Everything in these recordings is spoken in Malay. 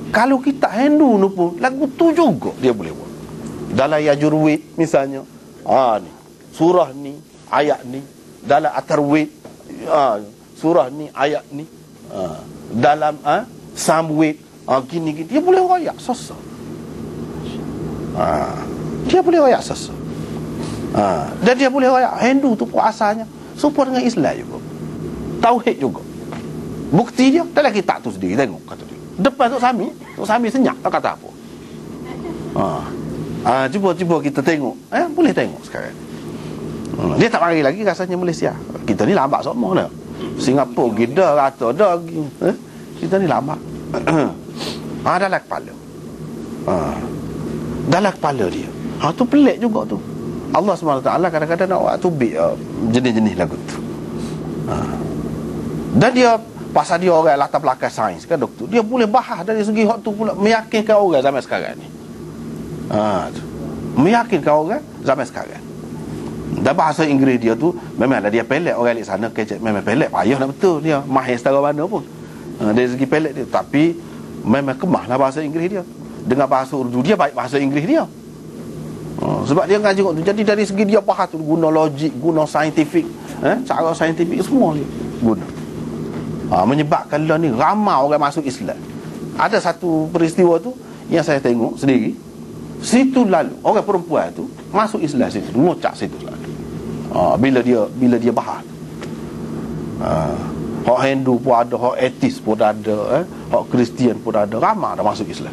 Kalau kita Hindu ni pun lagu tu juga dia boleh buat. Dalam Yajurweed misalnya, ni surah ni, ayat ni. Dalam Atharweed, surah ni, ayat ni. Dalam Samweed, gini-gini dia boleh royak sasa. Dia boleh royak sasa. Dan dia boleh royak Hindu tu pun asalnya serupa dengan Islam juga, tauhid juga. Bukti dia dalam kitab tu sendiri, tengok kata dia. Depan Tok Sami senyap tak kata apa. Cuba kita tengok. Boleh tengok sekarang. Dia tak mari lagi rasanya Malaysia. Kita ni lambat semua dah. Singapura gida rata dah. Kita ni lambat. Dalam kepala. Dalam kepala dia. Tu pelik juga tu. Allah SWT kadang-kadang nak buat tubik jenis-jenis lagu tu. Dan dia pasal dia orang latar belakang sains kan doktor, dia boleh bahas dari segi hak tu pula, meyakinkan orang zaman sekarang ni. Meyakinkan orang zaman sekarang. Dan bahasa Inggeris dia tu memanglah dia pelik, orang di sana kecek memang pelik, payah nak betul dia mahir setara mana pun. Dari segi pelik dia, tapi memang kemahlah bahasa Inggeris dia. Dengan bahasa Urdu dia baik bahasa Inggeris dia. Sebab dia ngaji tu. Jadi dari segi dia bahas tu, guna logik, guna saintifik, cara saintifik semua dia guna. Menyebabkan lah ni ramai orang masuk Islam. Ada satu peristiwa tu yang saya tengok sendiri. Situ lalu orang perempuan tu masuk Islam situ, ngocak situ lalu. Bila dia bahas. Hak Hindu pun ada, hak etis pun ada, hak Kristian pun ada, ramai dah masuk Islam.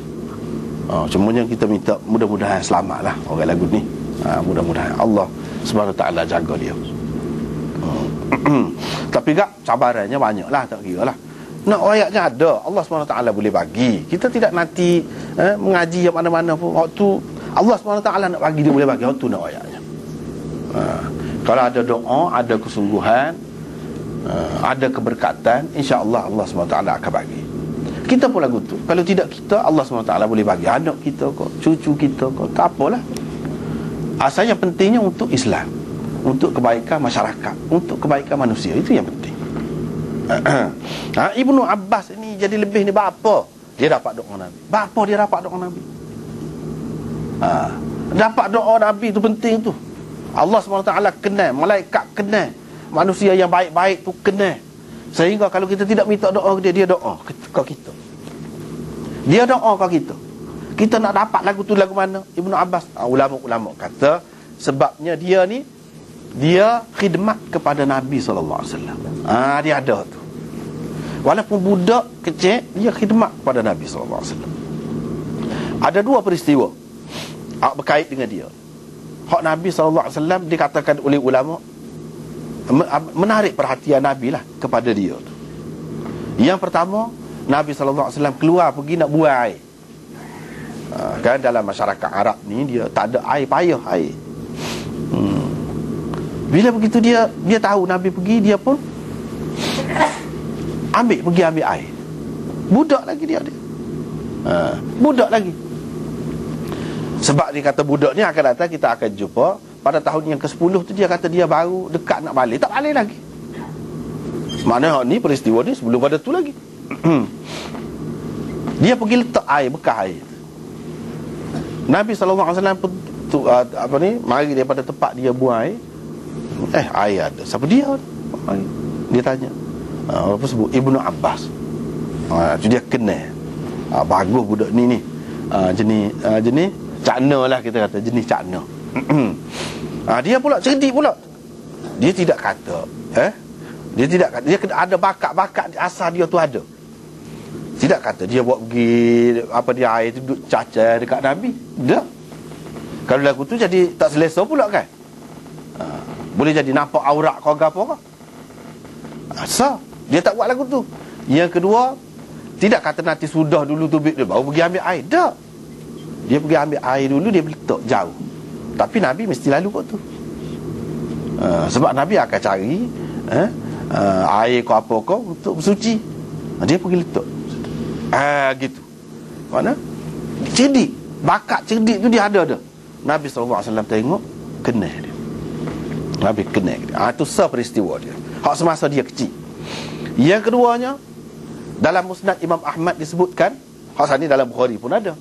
Cumanya kita minta mudah-mudahan selamatlah orang lagu ni. Mudah-mudahan Allah SWT jaga dia. Tapi tak, cabarannya banyak lah, tak kira lah. Nak ayatnya ada, Allah SWT boleh bagi. Kita tidak nanti mengaji yang mana-mana pun. Waktu Allah SWT nak bagi, dia boleh bagi. Waktu nak ayatnya. Kalau ada doa, ada kesungguhan, ada keberkatan, insya-Allah Allah SWT akan bagi. Kita pun lagu tu. Kalau tidak kita, Allah SWT boleh bagi anak kita kok, cucu kita kok, tak apalah. Asalnya pentingnya untuk Islam, untuk kebaikan masyarakat, untuk kebaikan manusia. Itu yang penting. Ibnu Abbas ini jadi lebih ni bapa dia dapat doa Nabi. Bapa dia dapat doa Nabi. Dapat doa Nabi tu penting tu. Allah SWT kenal, malaikat kenal, manusia yang baik-baik tu kenal. Sehingga kalau kita tidak minta doa dia, dia doa ke kita. Dia doa ke kita. Kita nak dapat lagu tu lagu mana? Ibnu Abbas, ulama-ulama kata sebabnya dia ni dia khidmat kepada Nabi SAW. Dia ada tu. Walaupun budak kecil, dia khidmat kepada Nabi SAW. Ada dua peristiwa berkait dengan dia. Hak Nabi SAW dikatakan oleh ulama menarik perhatian Nabi lah kepada dia tu. Yang pertama, Nabi SAW keluar pergi nak buang air. Kan dalam masyarakat Arab ni dia tak ada air, payah air. Bila begitu dia tahu Nabi pergi, dia pun pergi ambil air. Budak lagi dia. Budak lagi. Sebab dia kata budak ni akan datang, kita akan jumpa pada tahun yang ke-10 tu, dia kata dia baru dekat nak balik, tak balik lagi. Maknanya ni peristiwa ni sebelum pada tu lagi. Dia pergi letak air, bekas air. Nabi SAW pun mari daripada tempat dia buang air. Air ada. Siapa dia? Dia tanya. Apa sebut? Ibnu Abbas. Tu dia kenal. Bagus budak ni. Jenis cakna lah kita kata. Jenis cakna. Dia pula cerdik pula. Dia tidak kata dia tidak kata, dia ada bakat-bakat asal dia tu ada. Tidak kata dia buat pergi dia air tu duduk cacar dekat Nabi. Tak. Kalau lagu tu jadi tak selesa pula kan. Boleh jadi nampak aurat kau apa kau. Asal dia tak buat lagu tu. Yang kedua, tidak kata nanti sudah dulu tubik dia baru pergi ambil air. Tak. Dia pergi ambil air dulu, dia letak jauh. Tapi Nabi mesti lalu kat tu. Sebab Nabi akan cari air kau apa kau untuk bersuci. Dia pergi letak. Gitu. Mana? Cerdik. Bakat cerdik tu dia ada. Nabi SAW tengok, kenal dia. Nabi kenal dia. Itu peristiwa dia. Hak semasa dia kecil. Yang keduanya, dalam Musnad Imam Ahmad disebutkan, Hak ni dalam Bukhari pun ada.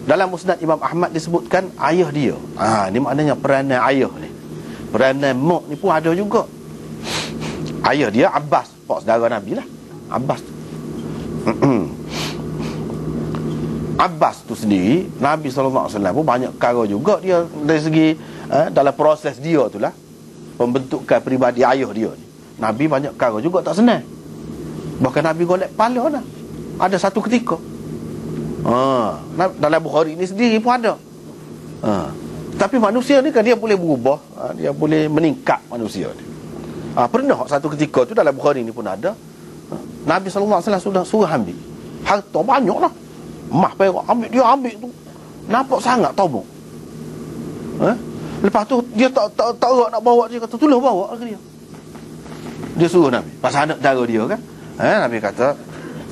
Dalam Musnad Imam Ahmad disebutkan ayah dia. Ni maknanya peranan ayah ni. Peranan mak ni pun ada juga. Ayah dia Abbas, pak saudara Nabi lah. Abbas tu. Abbas tu sendiri, Nabi SAW pun banyak perkara juga dia dari segi dalam proses dia tu lah, pembentukan peribadi ayah dia ni. Nabi banyak perkara juga tak senang. Bahkan Nabi golek kepala lah. Ada satu ketika dalam Bukhari ni sendiri pun ada. Tapi manusia ni kan dia boleh berubah, dia boleh meningkat manusia ni. Pernah satu ketika tu dalam Bukhari ni pun ada, Nabi SAW sudah suruh ambil harta banyak lah, emas perak, ambil tu, nampak sangat tomok. Lepas tu dia tak nak bawa, dia kata tolong bawa ke dia. Dia suruh Nabi pasal anak cara dia kan. Nabi kata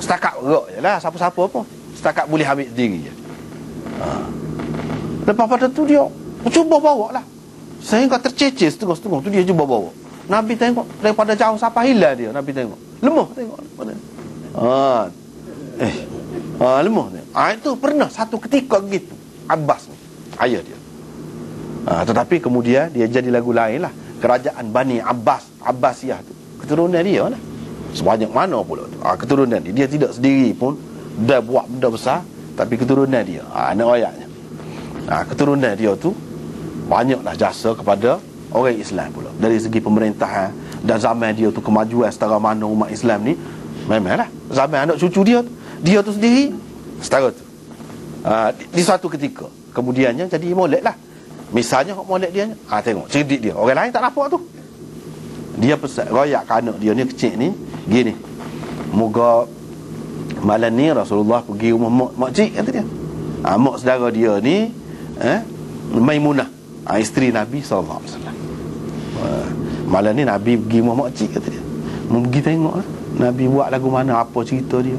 setakat gerak je lah, siapa-siapa pun setakat boleh ambil sendiri je. Lepas pada tu dia cuba bawa lah, sehingga tercecer setengah-setengah tu, dia cuba bawa. Nabi tengok daripada jauh sampai hilang dia. Nabi tengok lemah, tengok lemah dia. Itu pernah satu ketika begitu Abbas ni, ayah dia. Tetapi kemudian dia jadi lagu lain lah. Kerajaan Bani Abbas, Abbasiyah tu, keturunan dia lah. Sebanyak mana pula tu, keturunan dia. Dia tidak sendiri pun dah buat benda besar, tapi keturunan dia, anak ayahnya. Keturunan dia tu banyaklah jasa kepada orang Islam pula. Dari segi pemerintahan, dan zaman dia tu kemajuan setara mana umat Islam ni, memanglah zaman anak cucu dia tu sendiri setara tu. Di suatu ketika kemudiannya jadi molek lah. Misalnya molek dia, tengok cerdik dia, orang lain tak nampak tu. Dia pesan royak ke anak dia ni kecil ni gini, moga malam ni Rasulullah pergi rumah makcik, kata dia. Mak saudara dia ni Maimunah, isteri Nabi SAW. Malam ni Nabi pergi rumah makcik, kata dia. Mau pergi tengok lah Nabi buat lagu mana, apa cerita dia.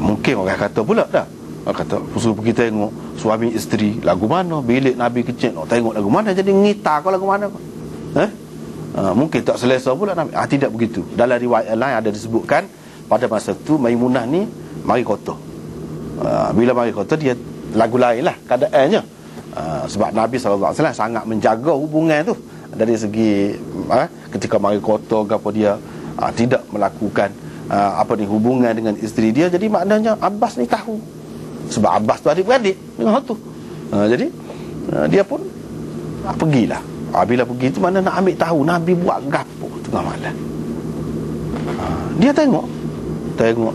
Mungkin orang kata pula dah, orang kata suruh pergi tengok suami isteri lagu mana, bilik Nabi kecil nak tengok lagu mana, jadi ngitar kau lagu mana kau. Mungkin tak selesa pula Nabi. Tidak begitu. Dalam riwayat lain ada disebutkan pada masa tu Maimunah ni mari kota. Bila mari kota dia lagu lain lah keadaannya. Sebab Nabi SAW sangat menjaga hubungan tu. Dari segi ketika mari kota ke apa, dia tidak melakukan hubungan dengan isteri dia. Jadi maknanya Abbas ni tahu. Sebab Abbas tu adik-beradik dengan tu. Jadi dia pun pergilah. Bila pergi tu mana nak ambil tahu Nabi buat gapo tengah malam. Dia tengok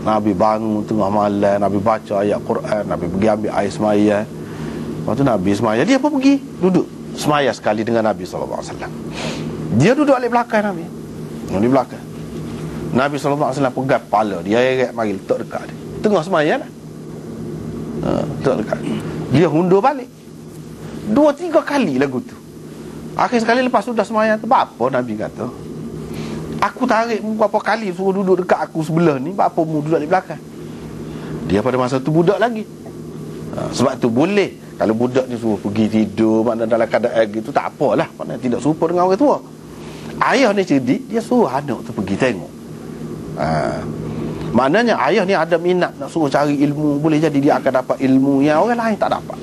Nabi bangun tengah malam, Nabi baca ayat Quran, Nabi pergi ambil air semaya. Lepas tu Nabi semaya, dia pun pergi duduk semaya sekali dengan Nabi SAW. Dia duduk di belakang Nabi, di belakang. Nabi SAW pegang kepala dia, mari letak dekat dia tengah semaya lah. Letak dekat dia, hundur balik 2-3 kali lagu tu. Akhir sekali lepas sudah sembahyang tu, apa Nabi kata, aku tarik berapa kali suruh duduk dekat aku sebelah ni, apa mu duduk di belakang. Dia pada masa tu budak lagi. Sebab tu boleh kalau budak ni suruh pergi tidur, makna dalam keadaan gitu tak apalah, makna tidak serupa dengan orang tua. Ayah ni cerdik, dia suruh anak tu pergi tengok. Maknanya ayah ni ada minat nak suruh cari ilmu, boleh jadi dia akan dapat ilmu yang orang lain tak dapat.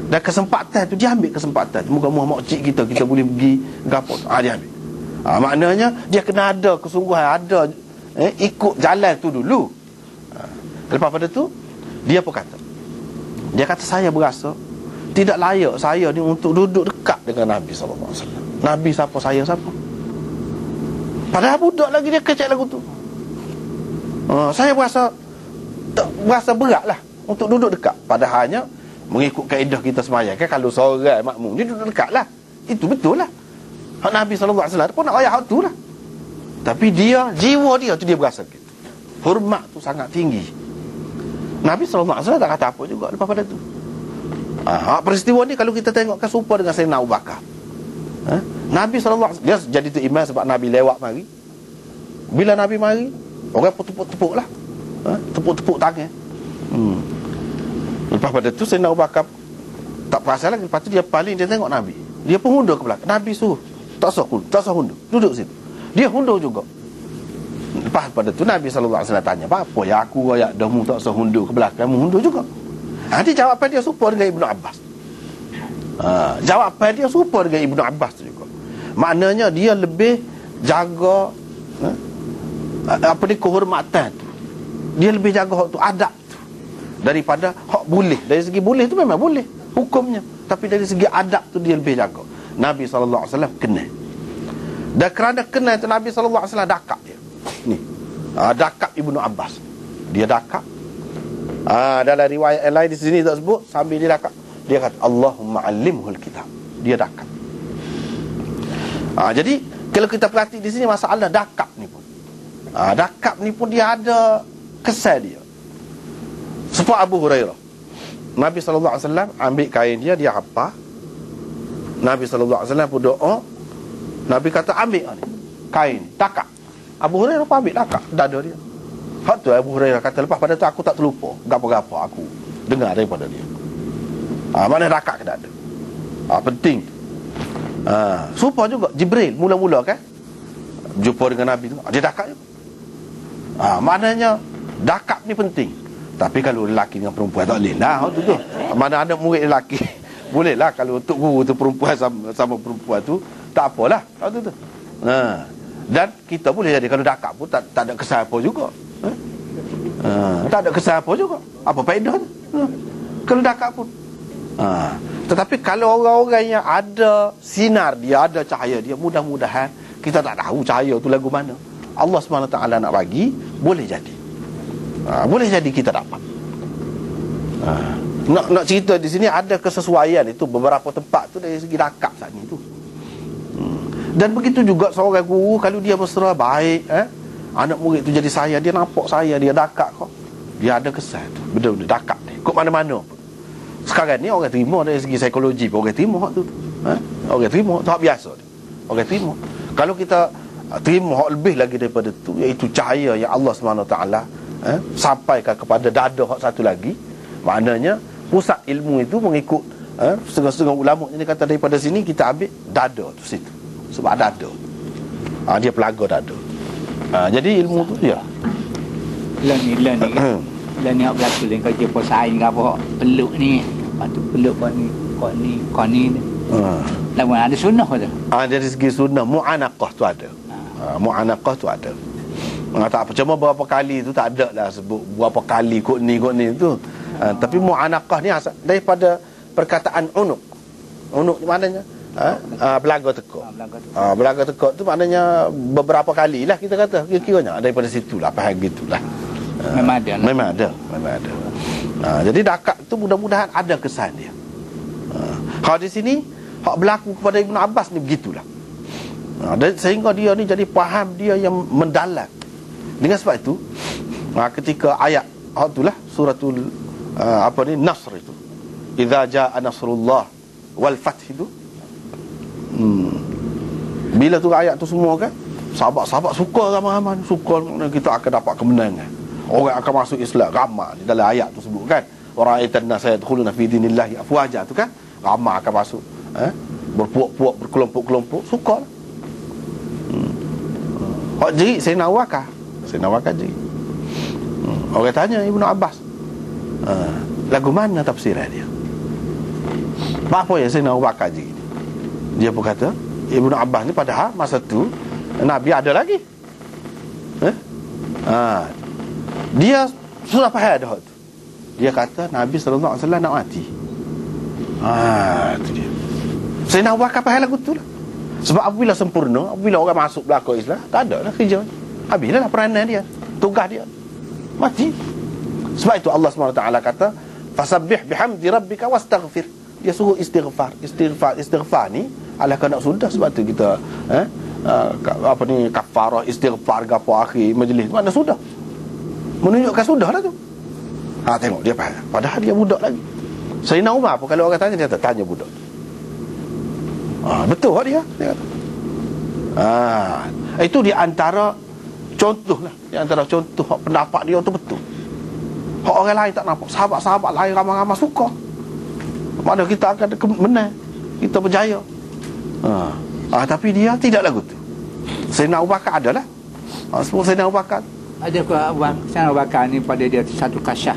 Dan kesempatan tu, dia ambil kesempatan tu. Moga-moga makcik kita boleh pergi gapo, dia ambil. Maknanya dia kena ada kesungguhan, ada ikut jalan tu dulu. Lepas pada tu dia pun kata, saya berasa tidak layak saya ni untuk duduk dekat dengan Nabi SAW. Nabi siapa, saya siapa. Padahal budak lagi dia kecil lagu tu. Saya berasa berat lah untuk duduk dekat. Padahalnya mengikut kaedah kita semayang kan, kalau seorang makmum dia duduk dekat lah, itu betul lah. Nabi SAW pun nak ayat tu lah. Tapi dia, jiwa dia tu dia berasa gitu. Hormat tu sangat tinggi. Nabi SAW tak kata apa juga lepas pada tu. Peristiwa ni kalau kita tengokkan serupa dengan Sayyidina Abu Bakar. Nabi SAW dia jadi tu imam sebab Nabi lewat mari. Bila Nabi mari, orang pun tepuk-tepuk lah, tepuk-tepuk tangan. Lepas pada tu Sayyidina Abu Bakar tak perasan lagi. Lepas tu dia paling, dia tengok Nabi, dia pun hundur ke belakang. Nabi suruh tak sah hundur, duduk situ. Dia hundur juga. Lepas pada tu Nabi SAW tanya, apa ya aku royak dah mu tak usah hundur ke belakang, mu hundur juga. Nanti jawapan dia serupa dengan Ibnu Abbas. Jawapan dia serupa dengan Ibnu Abbas tu juga. Maknanya dia lebih jaga kehormatan tu. Dia lebih jaga hak tu, adab tu, daripada hak boleh. Dari segi boleh tu memang boleh hukumnya, tapi dari segi adab tu dia lebih jaga. Nabi SAW kenal. Dan kerana kenal tu Nabi SAW dakap dia ni. Dakap Ibnu Abbas. Dia dakap. Dalam riwayat yang lain di sini tak sebut, sambil dia dakap, dia kata Allahumma alimhul kitab. Dia dakap. Jadi kalau kita perhati di sini masalah dakap ni pun, dakap ni pun dia ada kesan dia. Seperti Abu Hurairah, Nabi SAW ambil kain dia, dia apa, Nabi SAW pun doa, Nabi kata ambil ni kain, dakap. Abu Hurairah pun ambil dakap dada dia. Hak tu Abu Hurairah kata, lepas pada tu aku tak terlupa gapo-gapo aku dengar daripada dia. Mana dakap ke dada. Penting. Serupa juga Jibril mula-mula kan jumpa dengan Nabi tu, dia dakap juga. Maknanya dakap ni penting. Tapi kalau lelaki dengan perempuan tak boleh lah tu. Mana ada murid lelaki boleh lah. Kalau untuk guru tu perempuan sama perempuan tu tak apalah tu. Dan kita boleh jadi kalau dakap pun tak ada kesan apa juga. Tak ada kesan apa juga. Apa faedah tu? Kalau dakap pun. Tetapi kalau orang-orang yang ada sinar dia, ada cahaya dia, mudah-mudahan kita tak tahu cahaya tu lagu mana, Allah SWT nak bagi, boleh jadi. Boleh jadi kita dapat. Nak cerita di sini ada kesesuaian itu beberapa tempat tu dari segi dakap saat ni tu. Dan begitu juga seorang guru kalau dia mesra baik, anak murid tu jadi saya, dia nampak saya, dia dakap kok, dia ada kesan tu, benda-benda dakap ni kok mana-mana pun. Sekarang ni orang terima dari segi psikologi pun orang terima hak tu. Orang terima tu hak biasa tu. Orang terima. Kalau kita terima hak lebih lagi daripada tu, iaitu cahaya yang Allah SWT sampaikan kepada dada hak satu lagi, maknanya pusat ilmu itu mengikut setengah-setengah ulama ni kata daripada sini kita ambil dada tu situ. Sebab dada. Dia pelaga dada. Jadi ilmu tu dia. Lah ni hak berlaku lain kerja posain ke apa peluk ni, lepas tu peluk kau ni lawan ada sunnah tu. Dari segi sunnah mu'anaqah tu ada. Mu'anaqah tu ada. Tak apa, cuma berapa kali tu tak ada lah sebut berapa kali kot ni tu. Tapi mu'anaqah ni asal daripada perkataan unuk. Unuk maknanya belaga tekak. Belaga tekak tu maknanya beberapa kali lah kita kata. Kira-kiranya daripada situlah, faham gitulah. Memang ada. Jadi dakak tu mudah-mudahan ada kesan dia. Kalau di sini hak berlaku kepada Ibnu Abbas ni begitulah. Sehingga dia ni jadi faham dia yang mendalam. Dengan sebab itu ketika ayat itulah suratul Nasr itu, idza jaa nasrullah wal fath itu, bila tu ayat tu semua kan, sahabat-sahabat suka ramai-ramai, suka kita akan dapat kemenangan, orang akan masuk Islam ramai. Di dalam ayat tu sebut kan, waraitan nas yadkhuluna fi dinillahi afwaja tu kan, ramai akan masuk, berpuak-puak, berkelompok-kelompok, suka. Hak jerit Sayyidina Abu Bakar jerit. Orang tanya Ibnu Abbas, lagu mana tafsiran dia? Apa yang Sayyidina Abu Bakar jerit? Dia pun kata Ibnu Abbas ni padahal masa tu Nabi ada lagi. Dia sudah faham dah tu. Dia kata Nabi SAW nak mati. Itu dia. Sayyidina Abu Bakar faham lagu tu lah. Sebab apabila sempurna, apabila orang masuk belakang Islam, tak ada lah kerja. Habislah peranan dia, tugas dia, mati. Sebab itu Allah SWT kata fasabbih bihamdi rabbika wastaghfir. Dia suruh istighfar ni ala kena sudah. Sebab tu kita kafarah istighfar ke apa akhir majlis mana sudah menunjukkan sudah lah tu. Tengok dia faham, padahal dia budak lagi. Sayyidina Umar apa kalau orang tanya, dia tanya budak. Betul dia kata. Itu di antara contoh lah, di antara contoh pendapat dia tu betul. Hak orang lain tak nampak, sahabat-sahabat lain ramai-ramai suka, mana kita akan menang, kita berjaya. Tapi dia tidak lagu tu. Sayyidina Abu Bakar adalah Semua Sayyidina Abu Bakar. Ada Sayyidina Abu Bakar ni pada dia satu kasyah